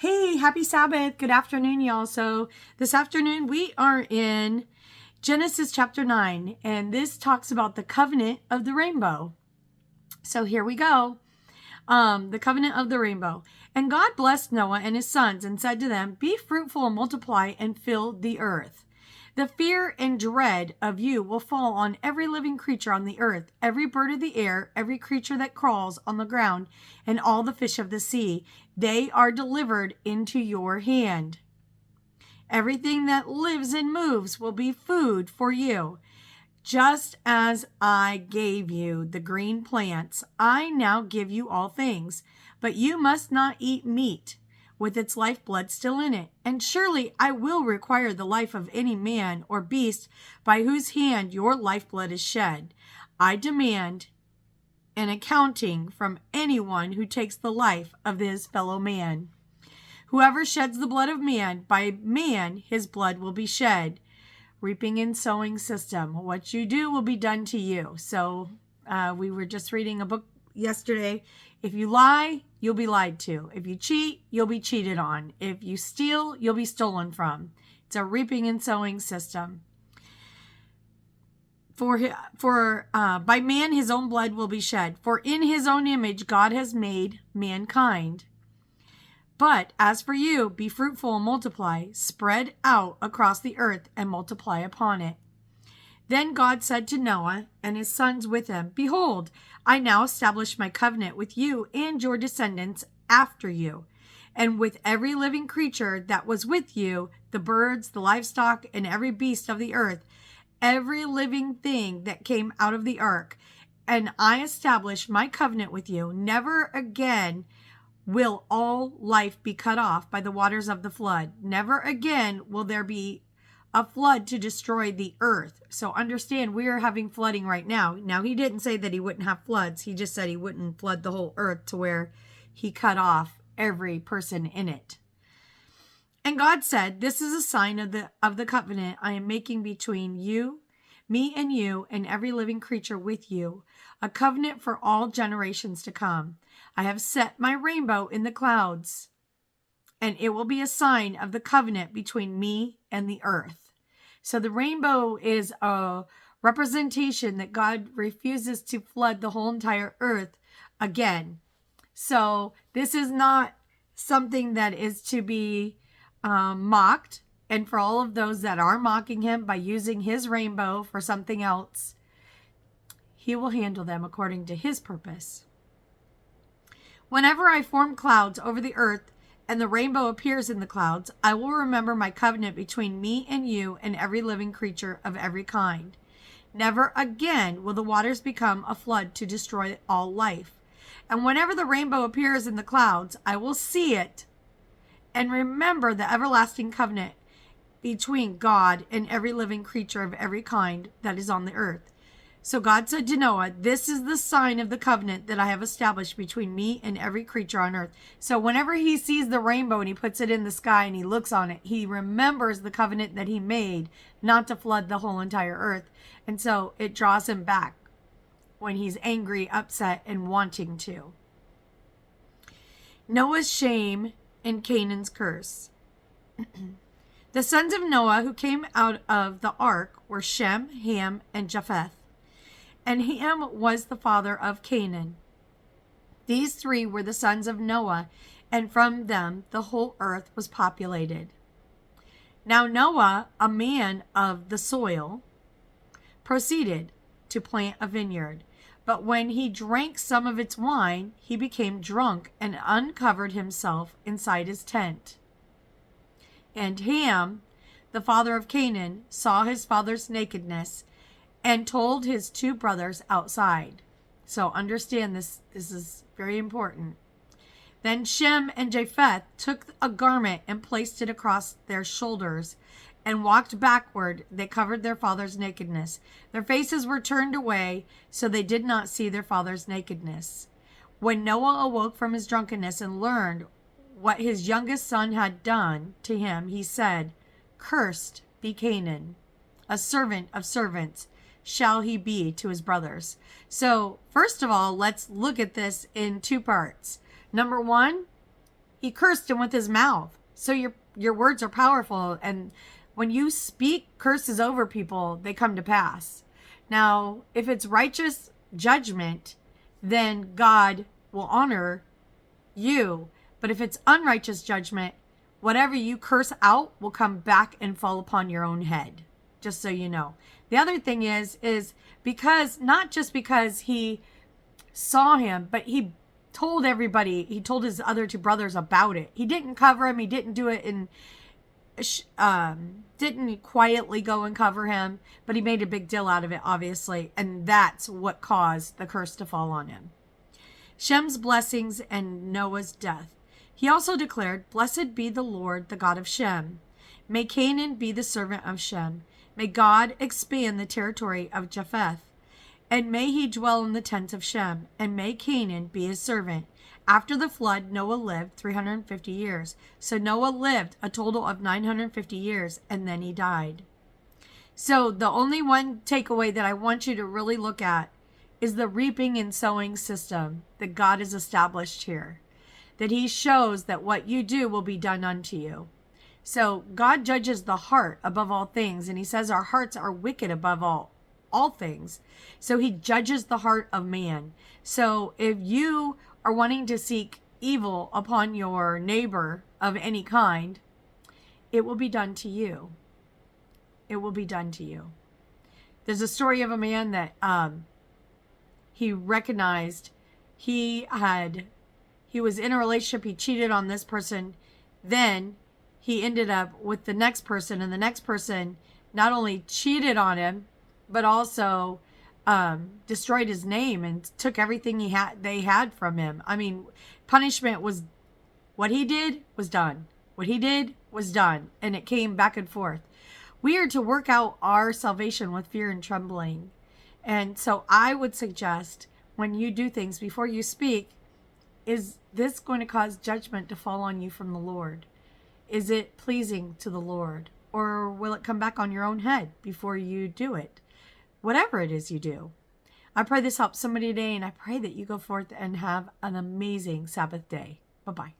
Hey, happy Sabbath. Good afternoon, y'all. So this afternoon we are in Genesis chapter 9, and this talks about the covenant of the rainbow. So here we go. The covenant of the rainbow. And God blessed Noah and his sons and said to them, Be fruitful and multiply and fill the earth. The fear and dread of you will fall on every living creature on the earth, every bird of the air, every creature that crawls on the ground, and all the fish of the sea. They are delivered into your hand. Everything that lives and moves will be food for you. Just as I gave you the green plants, I now give you all things. But you must not eat meat with its lifeblood still in it. And surely I will require the life of any man or beast by whose hand your lifeblood is shed. I demand an accounting from anyone who takes the life of his fellow man. Whoever sheds the blood of man, by man his blood will be shed. Reaping and sowing system. What you do will be done to you. So we were just reading a book yesterday. If you lie, you'll be lied to. If you cheat, you'll be cheated on. If you steal, you'll be stolen from. It's a reaping and sowing system. For by man his own blood will be shed. For in his own image God has made mankind. But as for you, be fruitful and multiply, spread out across the earth and multiply upon it. Then God said to Noah and his sons with him, Behold, I now establish my covenant with you and your descendants after you, and with every living creature that was with you, the birds, the livestock, and every beast of the earth, every living thing that came out of the ark. And I establish my covenant with you. Never again will all life be cut off by the waters of the flood. Never again will there be a flood to destroy the earth. So understand, we are having flooding right now. Now, he didn't say that he wouldn't have floods. He just said he wouldn't flood the whole earth to where he cut off every person in it. And God said, This is a sign of the covenant I am making between you, me and you, and every living creature with you, a covenant for all generations to come. I have set my rainbow in the clouds, and it will be a sign of the covenant between me and the earth. So the rainbow is a representation that God refuses to flood the whole entire earth again. So this is not something that is to be mocked. And for all of those that are mocking him by using his rainbow for something else, he will handle them according to his purpose. Whenever I form clouds over the earth and the rainbow appears in the clouds, I will remember my covenant between me and you and every living creature of every kind. Never again will the waters become a flood to destroy all life. And whenever the rainbow appears in the clouds, I will see it and remember the everlasting covenant between God and every living creature of every kind that is on the earth. So God said to Noah, This is the sign of the covenant that I have established between me and every creature on earth. So whenever he sees the rainbow and he puts it in the sky and he looks on it, he remembers the covenant that he made not to flood the whole entire earth. And so it draws him back when he's angry, upset, and wanting to. Noah's shame and Canaan's curse. The sons of Noah who came out of the ark were Shem, Ham, and Japheth. And Ham was the father of Canaan. These three were the sons of Noah, and from them the whole earth was populated. Now Noah, a man of the soil, proceeded to plant a vineyard. But when he drank some of its wine, he became drunk and uncovered himself inside his tent. And Ham, the father of Canaan, saw his father's nakedness and told his two brothers outside. So understand this is very important. Then Shem and Japheth took a garment and placed it across their shoulders and walked backward. They covered their father's nakedness. Their faces were turned away, so they did not see their father's nakedness. When Noah awoke from his drunkenness and learned what his youngest son had done to him, he said, Cursed be Canaan, a servant of servants shall he be to his brothers. So first of all, let's look at this in two parts. Number one, He cursed him with his mouth. So your words are powerful, and when you speak curses over people, they come to pass. Now, if it's righteous judgment, then God will honor you. But if it's unrighteous judgment, whatever you curse out will come back and fall upon your own head. Just so you know. The other thing is because, not just because he saw him, but he told everybody, he told his other two brothers about it. He didn't cover him. He didn't do it in, didn't quietly go and cover him, but he made a big deal out of it, obviously. And that's what caused the curse to fall on him. Shem's blessings and Noah's death. He also declared, "Blessed be the Lord, the God of Shem. May Canaan be the servant of Shem. May God expand the territory of Japheth. And may he dwell in the tents of Shem. And may Canaan be his servant." After the flood, Noah lived 350 years. So Noah lived a total of 950 years, and then he died. So the only one takeaway that I want you to really look at is the reaping and sowing system that God has established here. That he shows that what you do will be done unto you. So God judges the heart above all things, and he says our hearts are wicked above all things. So he judges the heart of man. So if you are wanting to seek evil upon your neighbor of any kind, it will be done to you. It will be done to you. There's a story of a man that he recognized he was in a relationship, he cheated on this person, then he ended up with the next person, and the next person not only cheated on him, but also destroyed his name and took everything they had from him. I mean, punishment was, what he did was done. What he did was done, and it came back and forth. We are to work out our salvation with fear and trembling. And so I would suggest when you do things, before you speak, is this going to cause judgment to fall on you from the Lord? Is it pleasing to the Lord? Or will it come back on your own head before you do it? Whatever it is you do. I pray this helps somebody today, and I pray that you go forth and have an amazing Sabbath day. Bye-bye.